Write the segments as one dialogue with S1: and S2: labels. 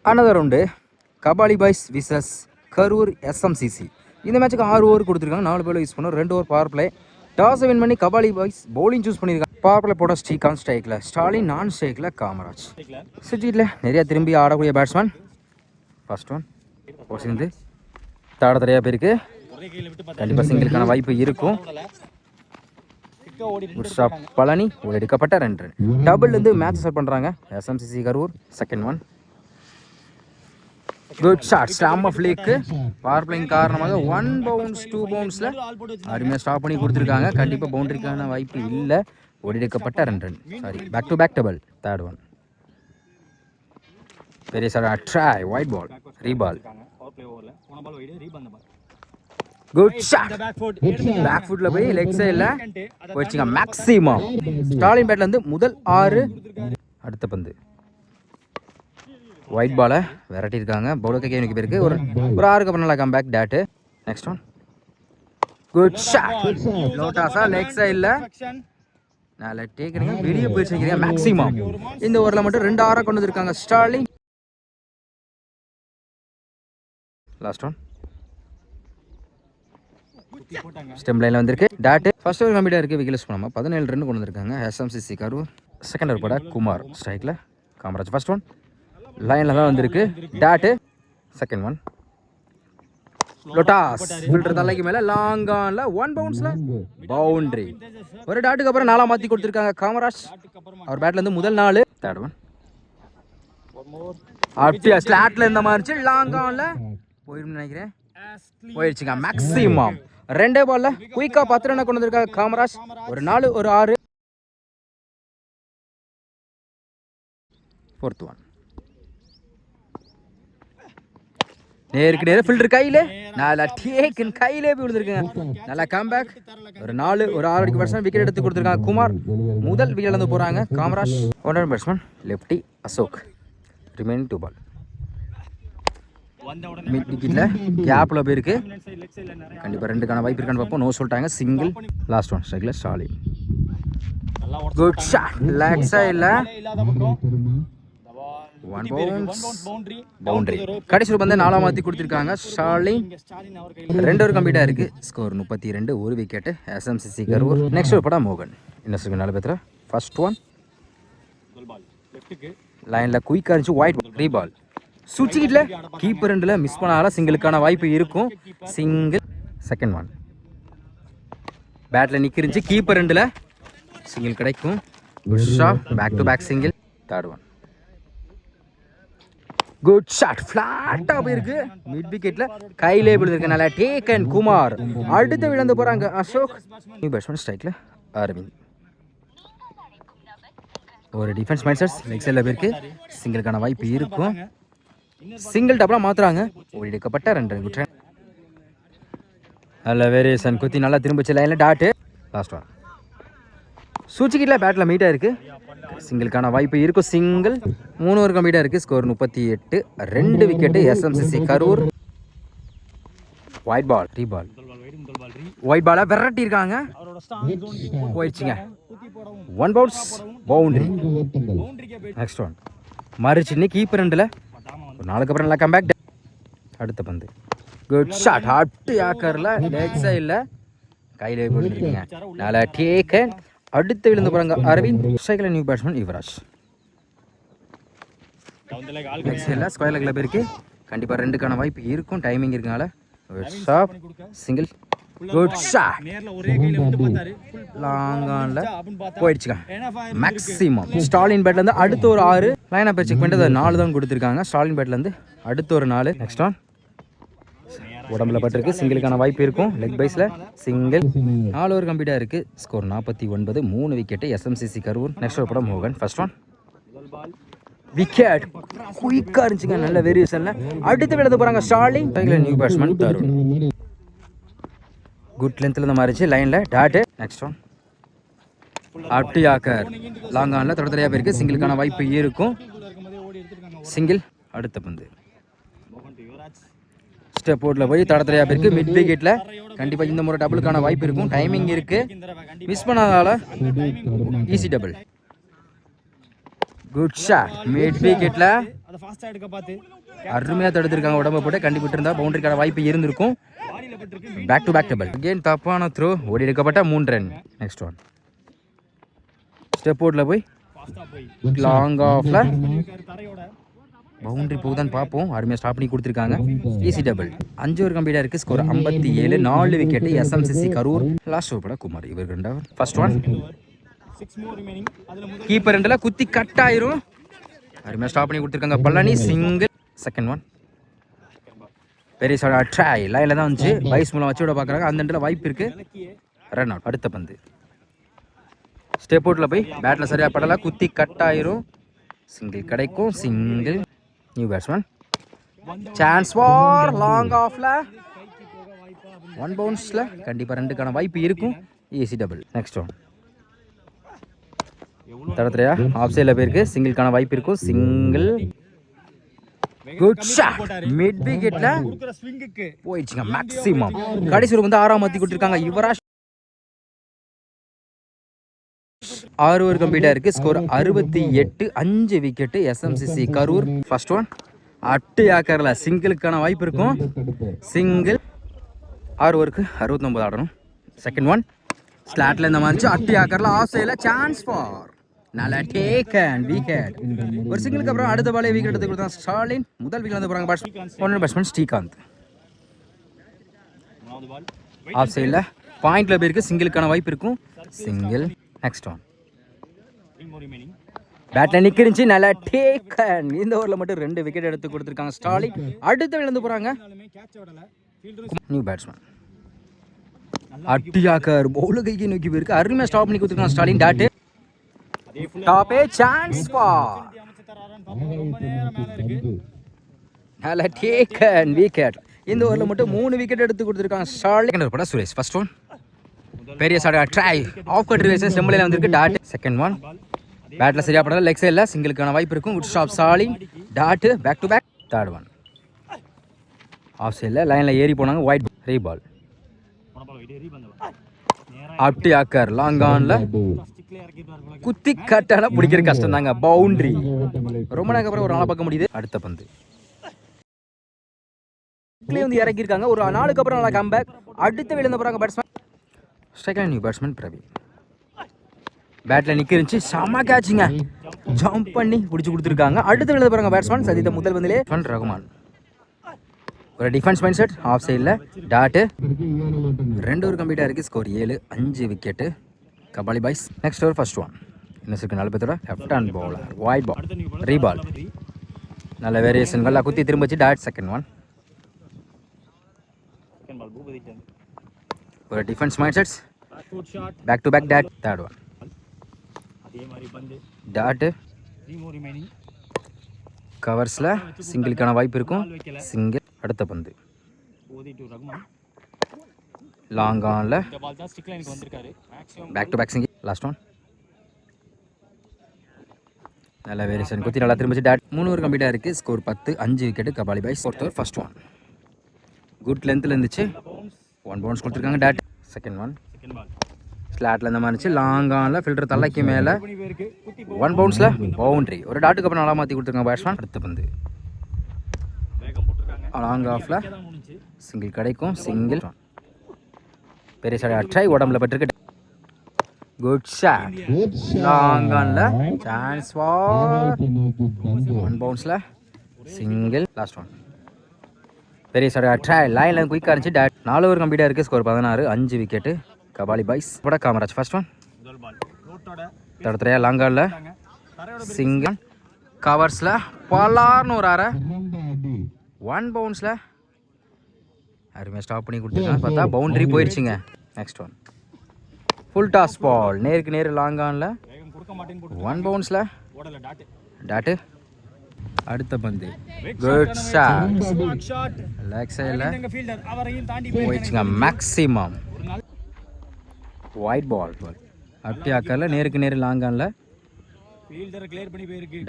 S1: Another round Kabali boys versus Karur SMCC. இந்த மேட்சுக்கு 6 over கொடுத்துருக்காங்க. 4 பேர் யூஸ் பண்ணோம். 2 ஓவர் பவர் பிளே. டாஸை வின் பண்ணி கபாலி பாய்ஸ் பவுலிங் சூஸ் பண்ணியிருக்காங்க. பவர் பிளே போட ஸ்ரீகாந்த் ஸ்ட்ரைக்கில், ஸ்டாலின் நான் ஸ்ட்ரைக்கில் காமராஜ். சிட்டியில் நிறையா திரும்பி ஆடக்கூடிய பேட்ஸ்மேன். ஃபர்ஸ்ட் ஒன் சேர்ந்து தாட தடையாக போயிருக்கு. கண்டிப்பாக சிங்கிளுக்கான வாய்ப்பு இருக்கும். பழனி ஒரு எடுக்கப்பட்ட 2 ரன். டபுள்லேருந்து மேட்ச் ஸ்டார்ட் பண்ணுறாங்க SMCC Karur. Second one good shot. Stump off லீக்கு பவர் பிளேயிங் காரணமாக 1 பவுன்ஸ் 2 பவுன்ஸில் அருமையாக ஸ்டாப் பண்ணி கொடுத்துருக்காங்க. கண்டிப்பாக பவுண்டரிக்கான வாய்ப்பு இல்லை. ஒடிக்கப்பட்ட 2 run. Sorry, back to back double. Third one பெரிய sir try white ball reball. Good shot. Back ஃபுட்ல போய் லெக் சைடில் போயிடுச்சுங்க. மேக்ஸிமம் ஸ்டாலின் பேட்ல இருந்து முதல் 6. அடுத்த பந்து ஒயிட் பாலை விரட்டியிருக்காங்க. பவுலர் கேனுக்கு போயிருக்கு. ஒரு 6க்கு அப்புறம் நல்லா கம்பேக் டேட்டு. Next one good shot. லோட்டாஸா லெக் சைடில் நல்லா டேக்கிறீங்க. வெளியே போயிடுச்சுக்கிறீங்க. மேக்ஸிமம் இந்த ஓவரில் மட்டும் 2 6 கொண்டு வந்திருக்காங்க ஸ்டாலின். லாஸ்ட் ஒன் ஸ்டெம் லைனில் வந்திருக்கு டாட்டு. ஃபர்ஸ்ட் ஓவர் கம்ப்ளீட்டாக இருக்குது. விக்கெட் பண்ணாமல் 17 ரன் கொண்டு வந்திருக்காங்க எஸ்எம்சிசி கரூர். செகண்ட் ஓவர் போட குமார் ஸ்ட்ரைக்கில், காமராஜ். ஃபர்ஸ்ட் ஒன் லைனில் தான் வந்திருக்கு டாட்டு. செகண்ட் ஒன் லொட்டாஸ் ஃபில்டர் தலைக்கு மேலே லாங் ஆன்ல 1 பவுன்ஸில் பவுண்டரி. ஒரு டாட்டுக்கு அப்புறம் 4 மாற்றி கொடுத்துருக்காங்க காமராஜ். அவர் பேட்லேருந்து முதல் 4. தேர்ட் ஒன் அப்படியே ஸ்லாட்ல இந்த மாதிரி லாங் ஆன்ல போயிடும் நினைக்கிறேன். போயிடுச்சுங்க. மேக்ஸிமம் 2 பால்ல குயிக்கா 10 ரன் கொண்டு வந்திருக்காங்க காமராஜ். ஒரு 4 ஒரு 6. ஃபோர்த் ஒன் நேருக்கு நேரம் ஃபில்டர் கையிலே நல்லா டேக்கன் கையிலே போய் விழுந்திருக்குங்க. நல்லா கம்பேக். ஒரு 4 ஒரு 6 அடிக்கு பேட்ஸ்மேன் விக்கெட் எடுத்து கொடுத்துருக்காங்க குமார். முதல் விக்கெட் இழந்து போறாங்க Kamaraj. 1 batsman lefty Ashok. Remaining 2 ball. Mid விக்கெட்ல கேப்ல போயிருக்கு. கண்டிப்பா 2க்கான வாய்ப்பு இருக்கான்னு பார்ப்போம். நோ சொல்லிட்டாங்க. சிங்கிள். லாஸ்ட் ஒன் ஸ்ட்ரைக்ல ஸ்டாலின். Good shot. லெக் சைடுல 1 பவுன்ஸ் பவுண்டரி. கடைசி பந்து 4 மாத்தி கொடுத்திருக்காங்க ஸ்டாலின். 2 ஓவர் கம்ப்ளீட்டா இருக்கு. ஸ்கோர் 32. ஒரு wicket SMCC Karur. Next over படா மோகன். இன்னும் 4 பேர்ல ஃபர்ஸ்ட் ஒன் லைன்ல குயிக்கா இருந்துச்சு. White reball. சுவிட்ச்ல கீப்பர் 2ல மிஸ் பண்ணால சிங்கிளுக்கான வாய்ப்பு இருக்கும். சிங்கிள். செகண்ட் ஒன் பேட்ல நிக்கிருந்துச்சு. கீப்பர் 2ல சிங்கிள் கிடைக்கும். Back to back single. Third one good shot. ஃபிளாட்டா போயிருக்கு. மிட் விக்கெட்ல கையிலே விழுந்திருக்கு. நல்லா டேக்கன் குமார். அடுத்து விழுந்து போறாங்க அசோக். நியூ பேட்ஸ்மேன் ஸ்ட்ரைக்ல அரவிந்த். ஒரு டிஃபென்ஸ் மைண்ட்செட் லெக் சைடில் போயிருக்கு. சிங்கிளுக்கான வாய்ப்பு இருக்கும். சிங்கிள் டபுளா மாத்துறாங்க. எடுக்கப்பட்ட 2 ரன். Good run. நல்ல வேரியேஷன் குத்தி நல்லா திரும்பிச்சு லைன்ல டாட்டு. லாஸ்ட் ஒன் சூச்சிக்கிட்ல பேட்ல மீட்டா இருக்கு. சிங்கிளுக்கான வாய்ப்பு இருக்கும். சிங்கிள். 3 ஓவர் கம்ப்ளீட்டா இருக்கு. Score 38. 2 wicket SMCC Karur. White ball reball. White பாலை விரட்டி இருக்காங்க. போயிடுச்சுங்க. 1 பவுன்ஸ் பவுண்டரி. நெக்ஸ்ட் ஒன் மறுச்சு கீப்பர் 2ல ஒரு 4க்கு அப்புறம் நல்லா கம்பேக். அடுத்த பந்து குட் ஷாட். ஹாட் யாக்கர்ல லெக் சைடுல கையிலே போட்டுருக்கீங்க. நல்லா டேக்கன். அடுத்து விழுந்து போறாங்க அரவிந்த். ஸ்ட்ரைக்ல நியூ பேட்ஸ்மேன் யுவராஜ். லெக் சைடுல ஸ்கொயர் லெக்ல போயிருக்கு. கண்டிப்பா 2க்கான வாய்ப்பு இருக்கும். டைமிங் இருக்கனால shot. Single. Good shot. Long ஆன்ல போயிடுச்சுங்க. மேக்ஸிமம் ஸ்டாலின் பேட்ல இருந்து அடுத்த ஒரு 6. லைன் அப் செக் பண்ணிட்டு 4 தான் கொடுத்துருக்காங்க ஸ்டாலின் பேட்ல இருந்து. அடுத்த ஒரு 4. நெக்ஸ்ட் ஒன் உடம்புல பட்டிருக்கு. சிங்கிளுக்கான வாய்ப்பு இருக்கும். Leg பைஸ்ல single. 4 ஓவர் கம்ப்ளீட்டா இருக்கு. Score 49. 3 wicket SMCC Karur. Next over படம் மோகன். ஃபர்ஸ்ட் ஒன் விக்கெட் குயிக்கா இருந்துச்சுங்க. நல்ல வேரியேஷன்ல அடுத்து விழுந்து போறாங்க Stalin. New batsman Tharun. Good லென்த்ல இருந்து மாறிச்சு லைன்ல டாட். நெக்ஸ்ட் ஒன் அப்டி ஆக்கர் லாங் ஆன்ல தொடர்ச்சியா போயிருக்கு. சிங்கிளுக்கான வாய்ப்பு இருக்கும். சிங்கிள். அடுத்த பந்து ஸ்டெப் அவுட்ல போய் தடத்தரையா போயிருக்கு. மிட் விக்கெட்ல கண்டிப்பா இந்த முறை டபுளுக்கான வாய்ப்பு இருக்கும். டைமிங் இருக்கு. மிஸ் பண்ணாதால easy double. Good shot. Mid விக்கெட்ல
S2: அதை ஃபாஸ்டா எடுக்க பார்த்து
S1: அருமையாக தடுத்துருக்காங்க. உடம்பை போட்டு கண்டிப்பாக இருந்தால் பவுண்டரிக்கான வாய்ப்பு இருந்திருக்கும்.
S2: பாடியில பட்டிருக்கு.
S1: Back to back double. Again தப்பான த்ரோ. ஓடி எடுக்கப்பட்ட 3 run. Next one step out போய்
S2: ஃபாஸ்டா போய்
S1: லாங் ஆஃப்ல
S2: தரையோட
S1: பவுண்டரி போகுதான்னு பார்ப்போம். அருமையாக ஸ்டாப் பண்ணி கொடுத்துருக்காங்க. Easy double. 5 ஓவர் கம்ப்ளீட்டாக இருக்குது. ஸ்கோர் 57. 4 விக்கெட்டு எஸ்எம்சிசி கரூர். லாஸ்ட் ஓவர் பட குமார் இவர் 2 over. First one
S2: 6 more remaining. அதுல முதல்
S1: கீப்பர் ரெண்டில் குத்தி கட் ஆயிரும். அருமையாக ஸ்டாப் பண்ணி கொடுத்துருக்காங்க. பழனி சிங்கிள். செகண்ட் ஒன் பெரிய சாடா ட்ரை லைனில் தான் வந்துச்சு. பைஸ் மூலம் வச்சு விட பார்க்குறாங்க. அந்த இடத்துல வாய்ப்பு இருக்குது. Run out. அடுத்த பந்து ஸ்டெப் அவுட்டில் போய் பேட்டில் சரியாக படலை. குத்தி கட் ஆயிரும். சிங்கிள் கிடைக்கும். Single. New batsman chance for long ஆஃப்ல 1 பவுன்ஸில் கண்டிப்பாக 2க்கான வாய்ப்பு இருக்கும். Easy double. நெக்ஸ்ட் ஒன் தடத்துறையா ஆஃப் சைடில் போயிருக்கு. சிங்கிள்கான வாய்ப்பு இருக்கும். சிங்கிள். Good shot. மிட் விக்கெட்ல
S2: கொடுக்குற ஸ்விங்குக்கு
S1: போயிடுச்சுங்க. மேக்ஸிமம் கடைசி ஒரு வந்து 6ஆம் மாற்றி கொடுத்துருக்காங்க. யுவராஜ் 6 ஓவர் கம்ப்ளீட்டாக இருக்குது. ஸ்கோர் 68. 5 விக்கெட்டு எஸ்எம்சிசி கரூர். ஃபர்ஸ்ட் ஒன் அட்டு ஆக்கரில் சிங்கிளுக்கான வாய்ப்பு இருக்கும். சிங்கிள். 6 ஓவருக்கு 69 ஆடணும். செகண்ட் ஒன் ஸ்லாட்டில் இந்த மாதிரி அட்டு ஆக்கரில் ஆஃப் சைடில் சான்ஸ் ஃபார் நல்லா டேக் அண்ட் விக்கெட். ஒரு சிங்கிளுக்கு அப்புறம் அடுத்த பாலே விக்கெட் எடுத்து கொடுத்தா ஸ்டாலின். முதல் விக்கெட் வந்து போகிறாங்க பேட்ஸ்மேன் ஸ்ரீகாந்த். ஆஃப் சைடில் பாயிண்ட்ல போயிருக்கு. சிங்கிளுக்கான வாய்ப்பு இருக்கும். சிங்கிள். நெக்ஸ்ட் ஒன் பேட்டில் நிற்கிருந்துச்சு. நல்லா டேக் அண்ட் இந்த ஓவரில் மட்டும் 2 விக்கெட் எடுத்து கொடுத்துருக்காங்க ஸ்டாலின். அடுத்த விழுந்து போகிறாங்க நியூ பேட்ஸ்மேன் அட்டியாக்கர். பவுல கைக்கு நோக்கி போயிருக்கு. அருமையாக ஸ்டாப் பண்ணி கொடுத்துருக்காங்க ஸ்டாலின். டாட்டு டாப்பே சான்ஸ் ஃபார் நல்ல டேக் அண்ட் விக்கெட். இந்த ஓவரில் மட்டும் 3 விக்கெட் எடுத்து கொடுத்துருக்காங்க ஸ்டாலின். பட சுரேஷ் ஃபர்ஸ்ட் ஒன் பெரிய சாடா ட்ரை ஆஃப் கட் ரிவேஷன் செம்பிளில் வந்திருக்கு. டாட். செகண்ட் ஒன் பேட்டில் சரியா படல. லெக் சைடில் சிங்கிளுக்கான வாய்ப்பு இருக்கும். Good stop Stalin. Dot. Back to back. Third one off சைடில் லைனில் ஏறி போனாங்க. Wide reball. அப்டி ஆக்கர் லாங் ஆன்ல குத்தி கட்டான பிடிக்கிற கஷ்டம் தாங்க. பவுண்டரி. ரொம்ப நேரம் அப்புறம் ஒரு 4 பக்கம் முடியுது. அடுத்த பந்து வந்து இறக்கிருக்காங்க. ஒரு 4க்கு அப்புறம் நல்லா கம்பேக். அடுத்த விழுந்த போறாங்க batsman. Second new batsman Praveen. பேட்டில் நிற்கிருந்துச்சு. செம கேட்சிங்க. ஜம்ப் பண்ணி பிடிச்சி கொடுத்துருக்காங்க. அடுத்த விழுந்த போறாங்க பேட்ஸ்மேன் சதித்த முதல் பந்திலே ரகுமான். ஒரு டிஃபென்ஸ் மைண்ட் செட் ஆஃப் சைடில் டாட்டு. 2 ஓவர் கம்ப்ளீட்டாக இருக்குது. Score 7. 5 wicket Kabali boys. Next over first one இன்னும் இருக்கு. 4 பேரோட left hand bowler wide ball reball. நல்ல வேரியேஷன் நல்லா குத்தி திரும்ப வச்சு டாட். செகண்ட் ஒன் ஒரு defence mind sets back to back dot. Third one dot. கவர்ஸில் சிங்கிளுக்கான வாய்ப்பு இருக்கும். சிங்கிள். அடுத்த பந்து லாங் ஆன்ல back to back single. Last one நல்ல வேரியேஷன் குத்தி நல்லா திரும்பிச்சு டாட். 3 ஓவர் கம்ப்ளீட்டாக இருக்குது. Score 10. 5 wicket Kabali boys. Fourth over first one good லென்த்தில் இருந்துச்சு. 1 பவுன்ஸ் கொடுத்துருக்காங்க டாட். செகண்ட் ஒன் ஸ்லாட்டில் இந்த மாதிரி இருந்துச்சு. லாங் ஆனில் ஃபில்டர் தலைக்கு மேலே 1 பவுன்ஸில் பவுண்ட்ரி. ஒரு டாட்டுக்கு அப்புறம் நல்லா மாற்றி கொடுத்துருக்காங்க பேட்ஸ்மேன். அடுத்த பந்து லாங் ஆஃபில் சிங்கிள் கிடைக்கும். சிங்கிள். பெரிய சாடா ட்ரை உடம்புல பட்டிருக்கு. Good shot. லாங் ஆன்ல சான்ஸ் ஃபார் 1 பவுன்ஸில் சிங்கிள். லாஸ்ட் ஒன் பெரிய சாடா ட்ரை லைனில் குயிக்காக இருந்துச்சு டாட். 4 ஓவர் கம்ப்ளீட்டாக இருக்குது. ஸ்கோர் 16. 5 wicket Kabali boys. கூட காமராஜ் ஃபர்ஸ்ட் ஒன் தடத்துறையா லாங் ஆன்ல சிங்கிள். கவர்ஸில் பலார்னு ஒரு 1 பவுன்ஸில் அருமையாக ஸ்டாப் பண்ணி கொடுத்துருக்காங்க. பார்த்தா பவுண்டரி போயிடுச்சுங்க. Next one full toss ball நேருக்கு நேரு லாங் ஆனில் 1 பவுன்ஸில் டாட்டு. அடுத்த பந்து குட் ஷாட் லெக் சைடில் போயிடுச்சுங்க. Maximum white ball. அப்படி ஆக்கரில் நேருக்கு நேரு லாங் ஆனில்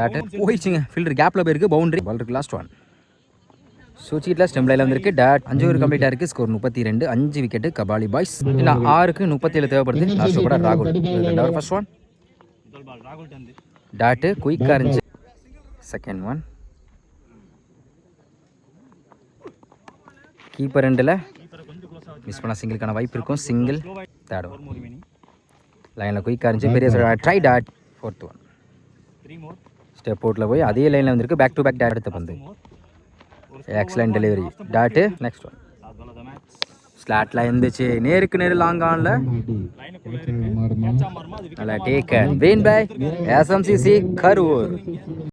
S1: டாட்டு போயிடுச்சுங்க. ஃபீல்டர் கேப்பில் போயிருக்கு. பவுண்டரி பால் இருக்குது. லாஸ்ட் ஒன் சூச்சிக்கிட்டில் ஸ்டெம் லைனில் வந்திருக்கு டாட். 5 ஓவர் கம்ப்ளீட்டாக இருக்குது. ஸ்கோர் 32. 5 wicket Kabali boys. இன்னும் 6க்கு 37 தேவைப்படுது. லாஸ்ட் கூட ராகுல் 2 ஓவர் ஃபர்ஸ்ட் ஒன் டாட்டு குயிக்காக இருந்துச்சு. செகண்ட் ஒன் கீப்பர் ரெண்டில்
S2: கீப்பரை கொஞ்சம் க்ளோஸாக வச்சு
S1: மிஸ் பண்ணால் சிங்கிளுக்கான வாய்ப்பு இருக்கும். Single third one
S2: more remaining
S1: லைனில் குயிக்காக இருந்துச்சு. பெரிய try dot fourth one
S2: 3 more
S1: step அவுட்டில் போய் அதே லைனில் வந்திருக்கு. பேக் டு பேக் டாட் எடுத்த பந்து.
S2: More
S1: excellent delivery dot. Next one
S2: last ball of the match
S1: ஸ்லாட்டில் இருந்துச்சு. நேருக்கு நேர் லாங் ஆனில்
S2: லைனுக்குள்ள இருக்கு கேட்சா மாறுமா அது
S1: நல்லா taken. Win by SMCC Karur.